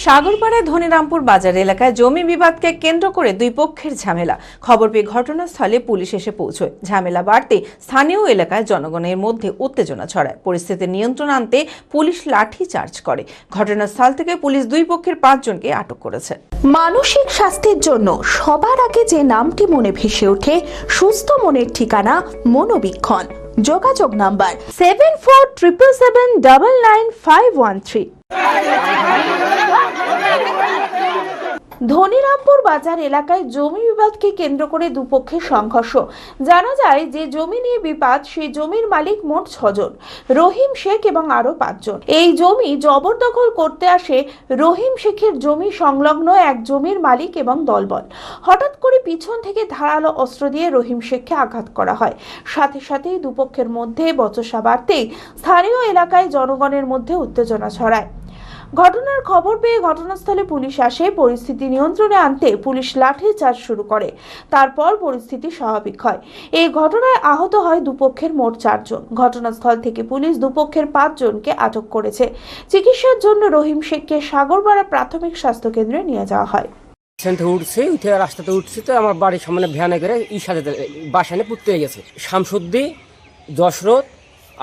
সাগরপাড়ায় ধনিরামপুর বাজার এলাকায় জমি বিবাদকে কেন্দ্র করে দুই পক্ষের ঝামেলা। খবর পেয়ে ঘটনাস্থলে পুলিশ এসে পৌঁছয়। ঝামেলা বাড়তে স্থানীয় এলাকায় জনগণের মধ্যে উত্তেজনা ছড়ায়। পরিস্থিতি নিয়ন্ত্রণ আনতে পুলিশ লাঠি চার্জ করে। ঘটনাস্থল থেকে পুলিশ দুই পক্ষের 5 জনকে আটক করেছে। মানসিক স্বাস্থ্যের জন্য সবার আগে যে নামটি মনে ভেসে ওঠে, সুস্থ মনের ঠিকানা মনোবীক্ষণ। যোগাযোগ নাম্বার 7477799513। ধনিরামপুর বাজার এলাকায় জমি বিবাদকে কেন্দ্র করে দুপক্ষের সংঘর্ষ। জানা যায় যে জমি নিয়ে বিবাদ, সেই জমির মালিক মোট 6 জন, রহিম শেখ এবং আরো 5 জন। এই জমি জবরদখল করতে আসে রহিম শেখের জমি সংলগ্ন এক জমির মালিক এবং দলবল। হঠাৎ করে পিছন থেকে ধারালো অস্ত্র দিয়ে রহিম শেখকে আঘাত করা হয়। সাথে সাথেই দুপক্ষের মধ্যে বচসা বাড়তেই স্থানীয় এলাকায় জনগণের মধ্যে উত্তেজনা ছড়ায়। ঘটনার খবর পেয়ে ঘটনাস্থলে পুলিশ আসে। পরিস্থিতি নিয়ন্ত্রণে আনতে পুলিশ লাঠি চার্জ শুরু করে। তারপর পরিস্থিতি স্বাভাবিক হয়। এই ঘটনায় আহত হয় দুপক্ষের মোট 4 জন। ঘটনাস্থল থেকে পুলিশ দুপক্ষের 5 জনকে আটক করেছে। চিকিৎসার জন্য রহিম শেখকে সাগরপাড়া প্রাথমিক স্বাস্থ্য কেন্দ্রে নিয়ে যাওয়া হয়। উঠে রাস্তাতে উঠছি তো আমার বাড়ির সামনে ভ্যানে করে সাথে বাসানে পুঁততে গেছে। শামসুদ্দি, দশরথ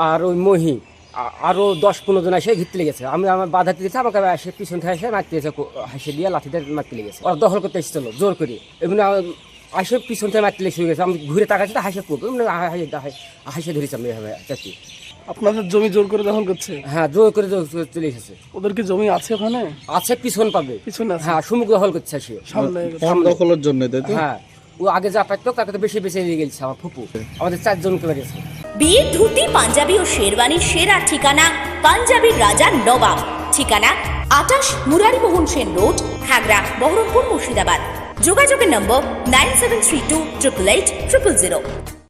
আর ওই মহি আরো 10-15 জন এসে ঘিরতে লেগেছে। আমি আমার বাধা দিয়েছি, আমাকে এসে পিছন থেকে এসে মারতে গেছে, হাসি দিয়ে লাঠিতে মারতে লেগেছে। ওরা দখল করতে এসেছিল জোর করে, এমনি আসে পিছন থেকে মারতে লেগে গেছে। আমি ঘুরে তাকাচ্ছি তো হাসে পুক হাসে ধরেছি আমি এভাবে চাচ্ছি। আপনাদের জমি জোর করে দখল করছে? হ্যাঁ, জোর করে চলে এসেছে। ওদের কি জমি আছে ওখানে? আছে, পিছন পাবে। পিছনে আছে? হ্যাঁ, সম্মুখ দখল করছে সে সামনে দখলের জন্য। হ্যাঁ, ও আগে যা পাইতো তার কাছে বেশি বেশি নিয়ে গেছে। আমার ফুপু আমাদের 4 জনকে মেরেছে। বিয়ে, ধুতি, পাঞ্জাবি ও শেরওয়ানির সেরা ঠিকানা পাঞ্জাবির রাজা নবাব। ঠিকানা 28 মুরারি মোহন সেন রোড, খাগড়া, বহরমপুর, মুর্শিদাবাদ। যোগাযোগের নম্বর 9732880000।